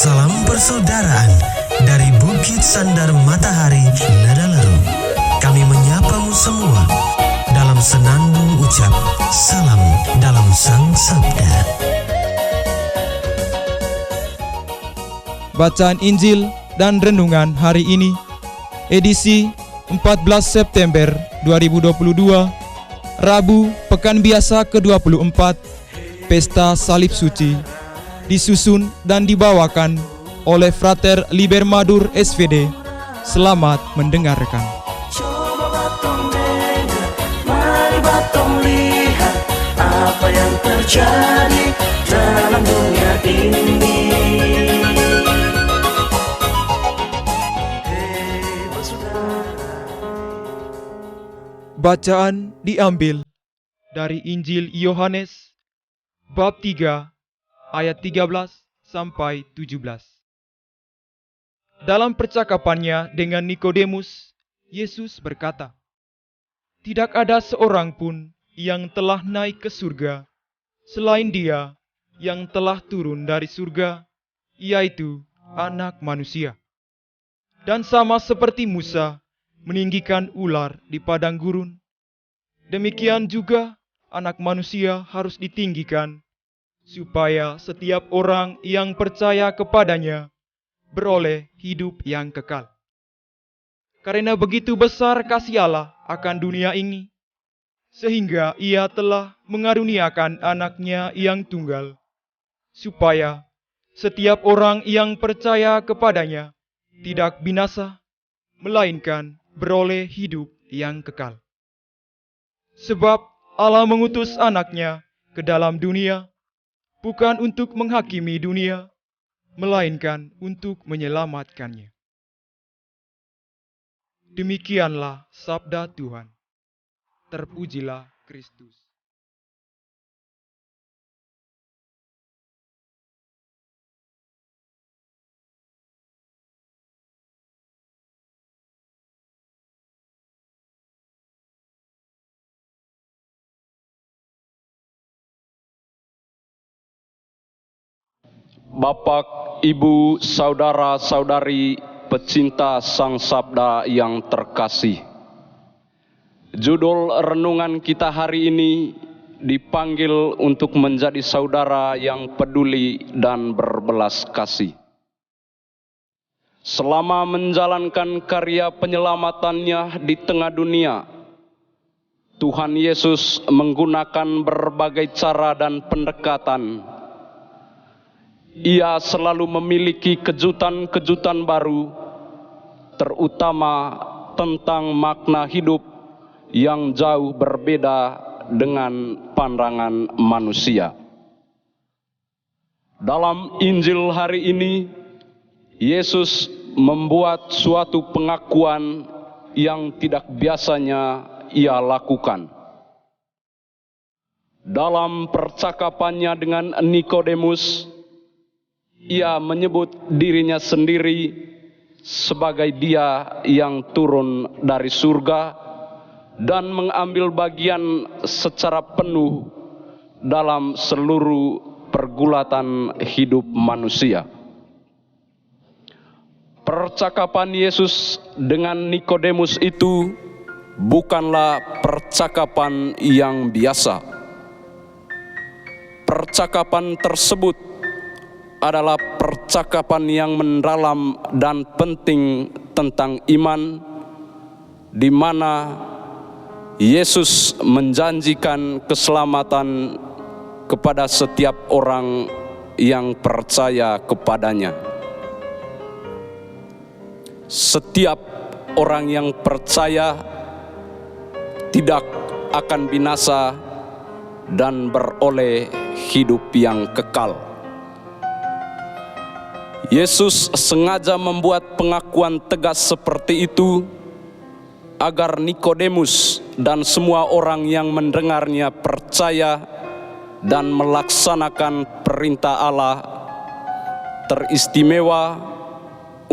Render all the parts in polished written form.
Salam persaudaraan dari Bukit Sandar Matahari Nedaleru. Kami menyapamu semua dalam senandung ucap salam dalam Sang Sabda. Bacaan Injil dan Renungan hari ini, edisi 14 September 2022, Rabu Pekan Biasa ke-24, Pesta Salib Suci, disusun dan dibawakan oleh Frater Libermadur SVD. Selamat mendengarkan. Coba batong dengar, mari batong lihat apa yang terjadi dalam dunia ini. Bacaan diambil dari Injil Yohanes bab 3 ayat 13 sampai 17. Dalam percakapannya dengan Nikodemus, Yesus berkata, "Tidak ada seorang pun yang telah naik ke surga selain Dia yang telah turun dari surga, yaitu Anak Manusia. Dan sama seperti Musa meninggikan ular di padang gurun, demikian juga Anak Manusia harus ditinggikan, supaya setiap orang yang percaya kepadanya beroleh hidup yang kekal. Karena begitu besar kasih Allah akan dunia ini, sehingga Ia telah mengaruniakan Anaknya yang tunggal, supaya setiap orang yang percaya kepadanya tidak binasa, melainkan beroleh hidup yang kekal. Sebab Allah mengutus Anaknya ke dalam dunia, bukan untuk menghakimi dunia, melainkan untuk menyelamatkannya." Demikianlah sabda Tuhan. Terpujilah Kristus. Bapak, Ibu, saudara-saudari pecinta Sang Sabda yang terkasih. Judul renungan kita hari ini dipanggil untuk menjadi saudara yang peduli dan berbelas kasih. Selama menjalankan karya penyelamatannya di tengah dunia, Tuhan Yesus menggunakan berbagai cara dan pendekatan. Ia selalu memiliki kejutan-kejutan baru, terutama tentang makna hidup yang jauh berbeda dengan pandangan manusia. Dalam Injil hari ini, Yesus membuat suatu pengakuan yang tidak biasanya Ia lakukan. Dalam percakapannya dengan Nikodemus, Ia menyebut dirinya sendiri sebagai Dia yang turun dari surga dan mengambil bagian secara penuh dalam seluruh pergulatan hidup manusia. Percakapan Yesus dengan Nikodemus itu bukanlah percakapan yang biasa. Percakapan tersebut adalah percakapan yang mendalam dan penting tentang iman, di mana Yesus menjanjikan keselamatan kepada setiap orang yang percaya kepadanya. Setiap orang yang percaya tidak akan binasa dan beroleh hidup yang kekal. Yesus sengaja membuat pengakuan tegas seperti itu agar Nikodemus dan semua orang yang mendengarnya percaya dan melaksanakan perintah Allah, teristimewa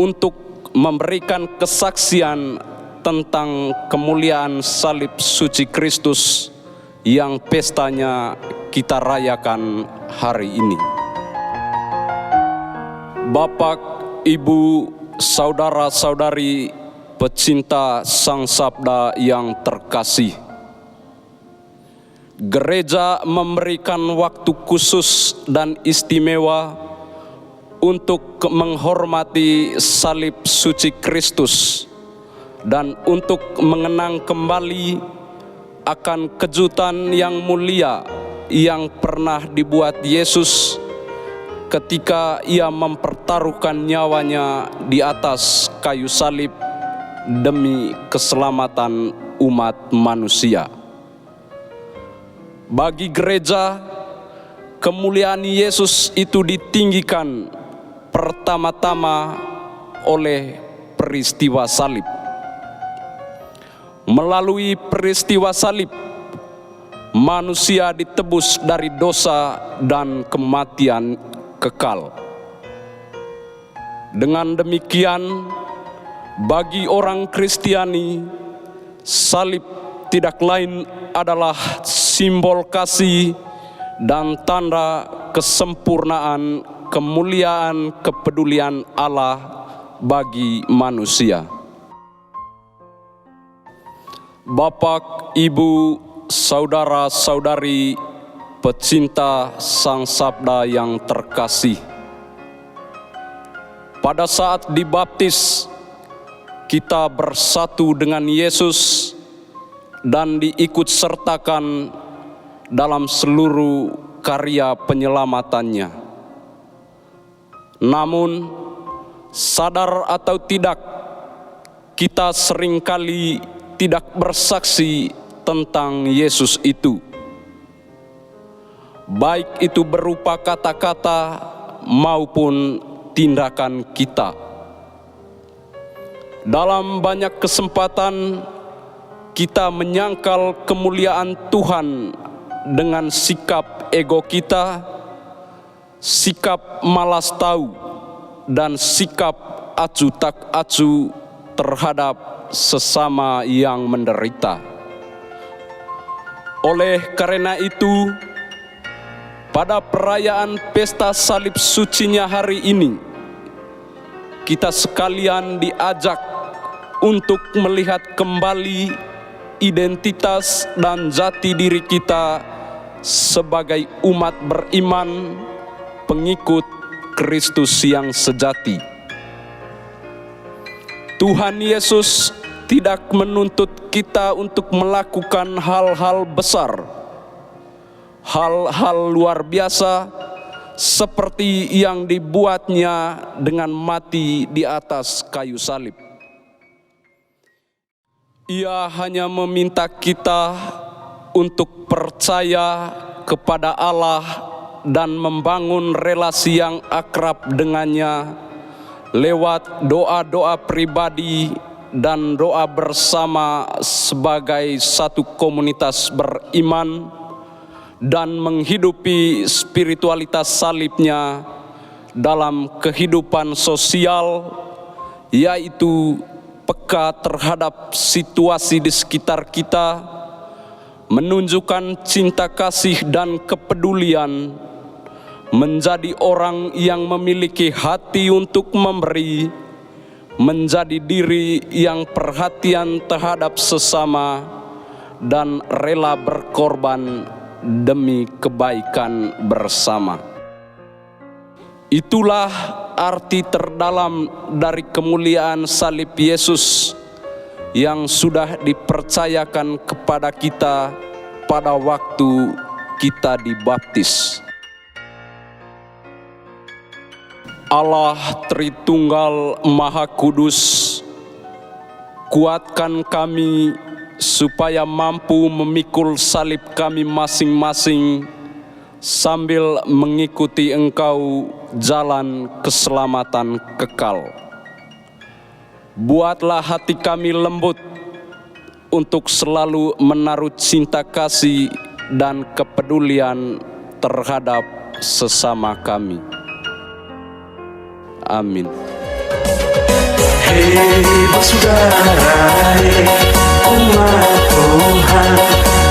untuk memberikan kesaksian tentang kemuliaan salib suci Kristus yang pestanya kita rayakan hari ini. Bapak, Ibu, saudara-saudari pecinta Sang Sabda yang terkasih, gereja memberikan waktu khusus dan istimewa untuk menghormati salib suci Kristus dan untuk mengenang kembali akan kejutan yang mulia yang pernah dibuat Yesus ketika ia mempertaruhkan nyawanya di atas kayu salib demi keselamatan umat manusia. Bagi gereja, kemuliaan Yesus itu ditinggikan pertama-tama oleh peristiwa salib. Melalui peristiwa salib, manusia ditebus dari dosa dan kematian kekal. Dengan demikian, bagi orang Kristiani, salib tidak lain adalah simbol kasih dan tanda kesempurnaan, kemuliaan, kepedulian Allah bagi manusia. Bapak, Ibu, saudara-saudari pecinta Sang Sabda yang terkasih, pada saat dibaptis, kita bersatu dengan Yesus dan diikut sertakan dalam seluruh karya penyelamatannya. Namun, sadar atau tidak, kita seringkali tidak bersaksi tentang Yesus itu. Baik itu berupa kata-kata maupun tindakan kita. Dalam banyak kesempatan, kita menyangkal kemuliaan Tuhan dengan sikap ego kita, sikap malas tahu, dan sikap acuh tak acuh terhadap sesama yang menderita. Oleh karena itu, pada perayaan pesta salib sucinya hari ini, kita sekalian diajak untuk melihat kembali identitas dan jati diri kita sebagai umat beriman, pengikut Kristus yang sejati. Tuhan Yesus tidak menuntut kita untuk melakukan hal-hal besar, hal-hal luar biasa seperti yang dibuatnya dengan mati di atas kayu salib. Ia hanya meminta kita untuk percaya kepada Allah dan membangun relasi yang akrab dengannya lewat doa-doa pribadi dan doa bersama sebagai satu komunitas beriman, dan menghidupi spiritualitas salibnya dalam kehidupan sosial, yaitu peka terhadap situasi di sekitar kita, menunjukkan cinta kasih dan kepedulian, menjadi orang yang memiliki hati untuk memberi, menjadi diri yang perhatian terhadap sesama, dan rela berkorban demi kebaikan bersama. Itulah arti terdalam dari kemuliaan salib Yesus yang sudah dipercayakan kepada kita pada waktu kita dibaptis. Allah Tritunggal Maha Kudus, kuatkan kami supaya mampu memikul salib kami masing-masing sambil mengikuti Engkau jalan keselamatan kekal. Buatlah hati kami lembut untuk selalu menaruh cinta kasih dan kepedulian terhadap sesama kami. Amin. Hei bersaudara, umat Tuhan,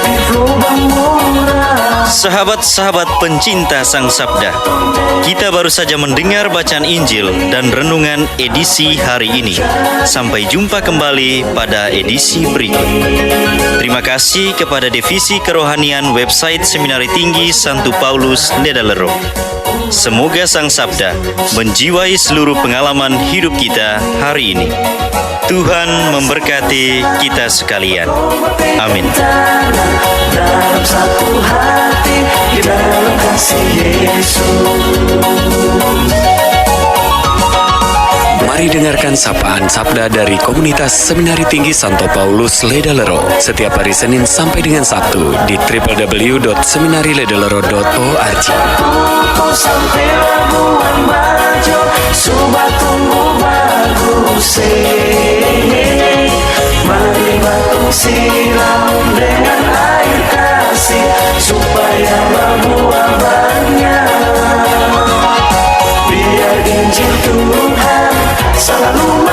di lubang murah Sahabat-sahabat pencinta Sang Sabda, kita baru saja mendengar bacaan Injil dan renungan edisi hari ini. Sampai jumpa kembali pada edisi berikut. Terima kasih kepada Divisi Kerohanian website Seminari Tinggi Santo Paulus Ledalero. Semoga Sang Sabda menjiwai seluruh pengalaman hidup kita hari ini. Tuhan memberkati kita sekalian. Amin. Dalam satu hati, di dalam kasih Yesus. Mari dengarkan sapaan sabda dari komunitas Seminari Tinggi Santo Paulus Ledalero setiap hari Senin sampai dengan Sabtu di www.seminariledalero.org. Sampai Labuan Bajo, Subah tumbuh bagus. Mari batu siram dengan air kasih, supaya berbuah banyak. Biar Injil Tuhan selalu